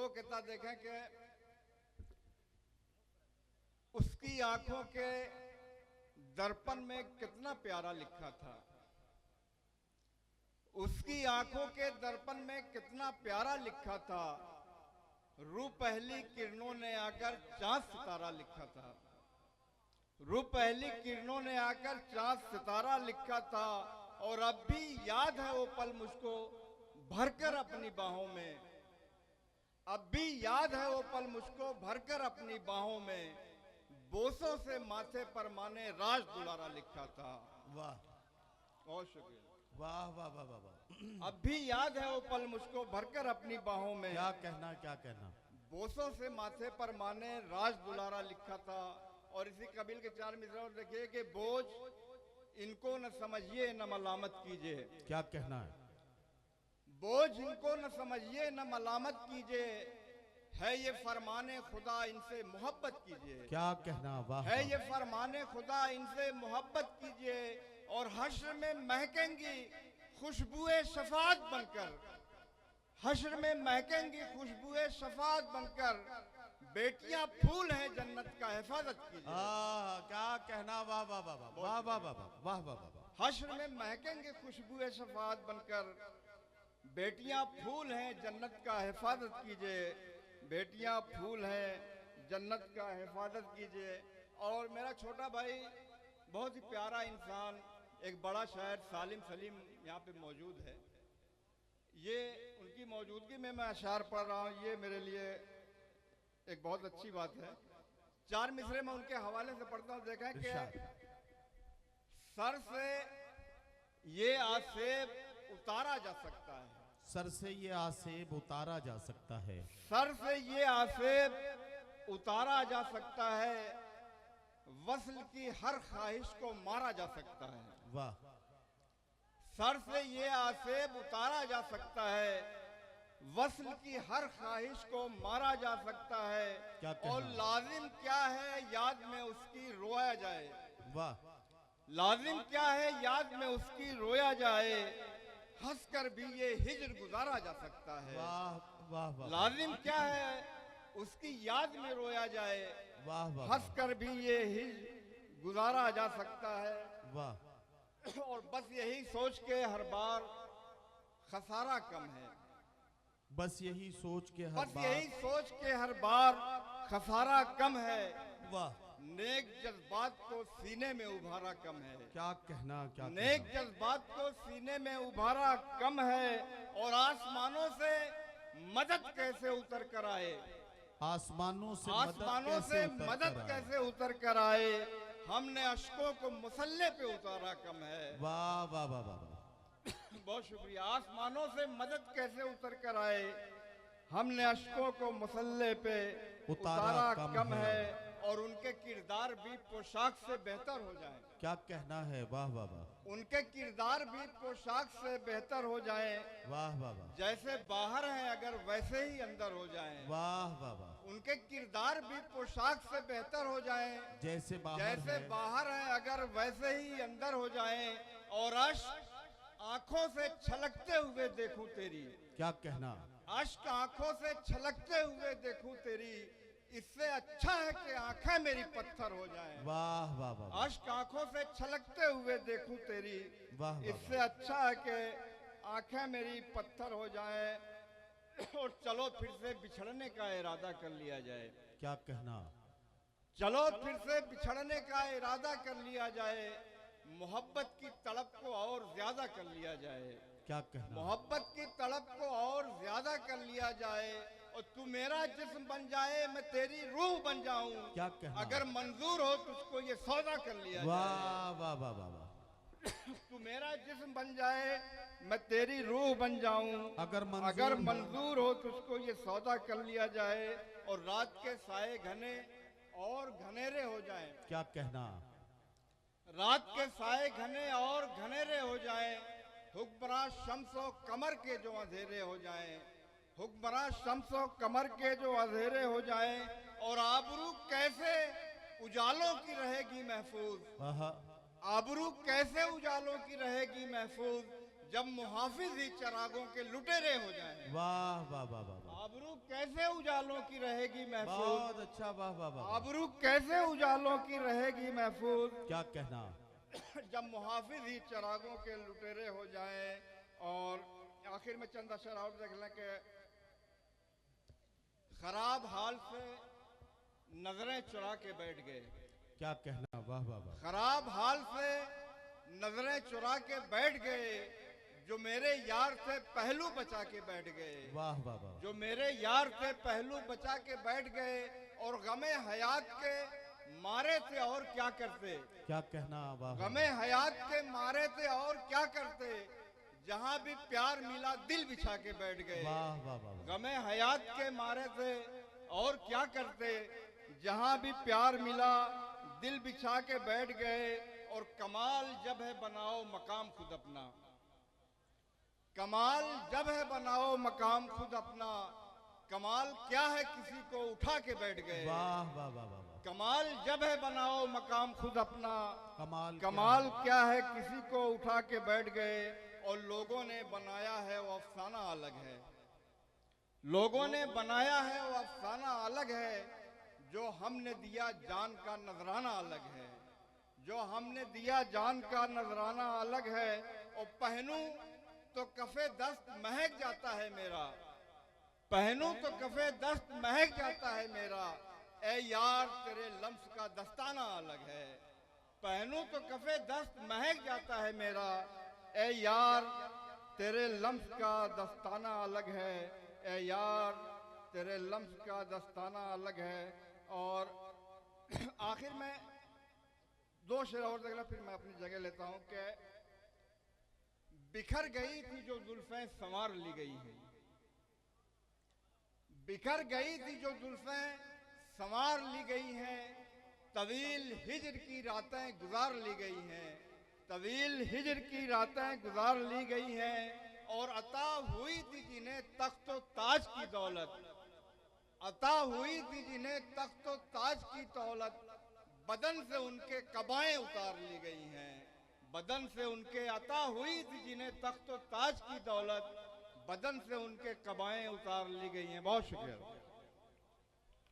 कहता देखें कि उसकी आंखों के दर्पण में कितना प्यारा लिखा था, उसकी आंखों के दर्पण में कितना प्यारा लिखा था, रू पहली किरणों ने आकर चांद सितारा लिखा था, रू पहली किरणों ने आकर चांद सितारा लिखा था। और अब भी याद है वो पल मुझको भरकर अपनी बाहों में, अब भी याद है वो पल मुझको भरकर अपनी बाहों में, बोसों से माथे पर माने राज दुलारा लिखा था। वाह, बहुत शुक्रिया। वाह वाह वाह वाह वाह। अब भी याद है वो पल मुझको भरकर अपनी बाहों में, क्या कहना, क्या कहना। बोसों से माथे पर माने राज दुलारा लिखा था। और इसी कबील के 4 मिसरे और देखिए कि बोझ इनको न समझिए न मलामत कीजिए। क्या कहना है। बोझ इनको न समझिए न मलामत कीजिए, है ये फरमाने खुदा इनसे मोहब्बत कीजिए। क्या कहना, वाह। है ये फरमाने खुदा इनसे मोहब्बत कीजिए। और हश्र में महकेंगी खुशबुए शफात बनकर, हश्र में महकेंगी खुशबुए शफात बनकर, बेटियां फूल हैं जन्नत का हिफाजत कीजिए। क्या कहना, वाह वाह वाह वाह वाह वाह वाह वाह वाह वाह। हश्र में महकेंगे खुशबुए शफात बनकर, बेटियां फूल हैं जन्नत का हिफाजत कीजिए, बेटियां फूल हैं जन्नत का हिफाजत कीजिए। और मेरा छोटा भाई बहुत ही प्यारा इंसान, एक बड़ा शायर सालिम सलीम यहाँ पे मौजूद है, ये उनकी मौजूदगी में मैं अशार पढ़ रहा हूँ, ये मेरे लिए एक बहुत अच्छी बात है। 4 मिसरे में उनके हवाले से पढ़ता हूँ। देखा कि सर से ये आसेब उतारा जा सकता है, सर से ये आसेब उतारा जा सकता है, सर से ये आसेब उतारा जा सकता है, वस्ल की हर ख्वाहिश को मारा जा सकता है। वाह। सर से ये आसेब उतारा जा सकता है, वस्ल की हर ख्वाहिश को मारा जा सकता है। क्या और लाजिम क्या है याद में उसकी रोया जाए, वाह। लाजिम क्या है याद में उसकी रोया जाए, हंसकर भी ये हिज्र गुजारा जा सकता है। वाह वाह वाह। लाजिम क्या है उसकी याद में रोया जाए, वाह वाह। हंसकर भी ये हिज्र गुजारा जा सकता है। वाह। और बस यही सोच के हर बार खसारा कम है, बस यही सोच के हर बस बार, यही सोच के हर बार खसारा कम है। वाह। नेक जज्बात को सीने में उभारा कम है, क्या कहना, क्या नेक कहना। जज्बात को सीने में उभारा कम है। और आसमानों से मदद कैसे उतर कर आए, आसमानों से मदद कैसे उतर कर आए, हमने अश्कों को मुसल्ले पे उतारा कम है। वाह वाह वाह वाह। बहुत शुक्रिया। आसमानों से मदद कैसे उतर कर आए, हमने अश्कों को मुसल्ले पे उतारा कम है। और उनके किरदार भी पोशाक से बेहतर हो जाए, क्या कहना है, वाह वाह वाह। उनके किरदार भी पोशाक से बेहतर हो जाए, वाह वाह वाह। जैसे बाहर हैं अगर वैसे ही अंदर हो जाएं। वाह वाह वाह। उनके किरदार भी पोशाक से बेहतर हो जाएं, जैसे बाहर हैं अगर वैसे ही अंदर हो जाएं। और अश्क आंखों से छलकते हुए देखूं तेरी, क्या कहना। अश्क आंखों से छलकते हुए देखूं तेरी, इससे अच्छा है कि आंखें मेरी पत्थर हो जाएं। वाह वाह वाह। अश्क आंखों से छलकते हुए देखूं तेरी, वाह। इससे अच्छा है कि आंखें मेरी पत्थर हो जाएं। और चलो फिर से बिछड़ने का इरादा कर लिया जाए, क्या कहना। चलो फिर से बिछड़ने का इरादा कर लिया जाए, मोहब्बत की तड़प को और ज्यादा कर लिया जाए, क्या कहना। मोहब्बत की तड़प को और ज्यादा कर लिया जाए। और तू मेरा जिस्म बन जाए मैं तेरी रूह बन जाऊं, क्या कहना। अगर मंजूर हो तुझको ये सौदा कर लिया वाह जाए। वाह वाह वाह वाह। तू मेरा जिस्म बन जाए मैं तेरी रूह बन जाऊं, अगर मंजूर हो तुझको ये सौदा कर लिया जाए। और रात के साए घने और घनेरे हो जाएं, क्या कहना। रात के साए घने और घनेरे हो जाएं, हुक्मरां शम्सो कमर के जो अंधेरे हो जाएं, हुक्मरां शम्सो कमर के जो अंधेरे हो जाएं। और आबरू कैसे उजालों की रहेगी महफूज, आबरू कैसे उजालों की रहेगी महफूज, जब मुहाफिज ही चरागों के लुटेरे हो जाएं। वाह वाह वाह वाह। आबरू कैसे उजालों की रहेगी महफूज? बहुत अच्छा, वाह वाह वाह। आबरू कैसे उजालों की रहेगी महफूज? क्या कहना। जब मुहाफिज ही चरागों के लुटेरे हो जाएं। और आखिर में चंद अशर और देख लें कि खराब हाल से नजरें चुरा के बैठ गए। क्या कहना, वाह वाह वाह। खराब हाल से नजरें चुरा के बैठ गए, जो मेरे यार से पहलू बचा के बैठ गए। वाह वाह वाह। जो मेरे यार से पहलू बचा के बैठ गए, और गमे हयात के मारे थे और क्या करते। क्या कहना, वाह। गमे हयात के मारे थे और क्या करते, जहां भी प्यार मिला दिल बिछा के बैठ गए। वाह वाह वाह। गमे हयात के मारे थे और क्या करते, जहां भी प्यार मिला दिल बिछा के बैठ गए। और कमाल जब है बनाओ मकाम खुद अपना, कमाल जब है बनाओ मकाम खुद अपना। कमाल क्या है किसी को उठा के बैठ गए। वाह वाह वाह वाह। कमाल जब है बनाओ मकाम खुद अपना। कमाल क्या है किसी को उठा के बैठ गए। और लोगों ने बनाया है वो अफसाना अलग है। लोगों ने बनाया है वो अफसाना अलग है। जो हमने दिया जान का नजराना अलग है। जो हमने दिया जान का नजराना अलग है। और पहनूं तो कफे दस्त महक जाता है मेरा। पहनूं तो कफे दस्त महक जाता है मेरा। ए यार तेरे लम्स का दस्ताना अलग है। पहनूं तो कफे दस्त महक जाता है मेरा। ए यार तेरे लम्स का दस्ताना अलग है। ए यार तेरे लम्स का दस्ताना अलग है। और आखिर में दो शेर और देख लो, फिर मैं अपनी जगह लेता हूं कि बिखर गई थी जो जुल्फें संवार ली गई हैं। बिखर गई थी जो जुल्फें संवार ली गई हैं। तवील हिजर की रातें गुजार ली गई हैं। तवील हिजर की रातें गुजार ली गई हैं। और अता हुई थी जिन्हें तख्त व ताज की दौलत। अता हुई थी जिन्हें तख्त व ताज की दौलत। बदन से उनके कबाएं उतार ली गई हैं। बदन से उनके अता हुई थी जिन्हें तख्त व ताज की दौलत। बदन से उनके कबाएं उतार ली गई हैं। बहुत शुक्रिया।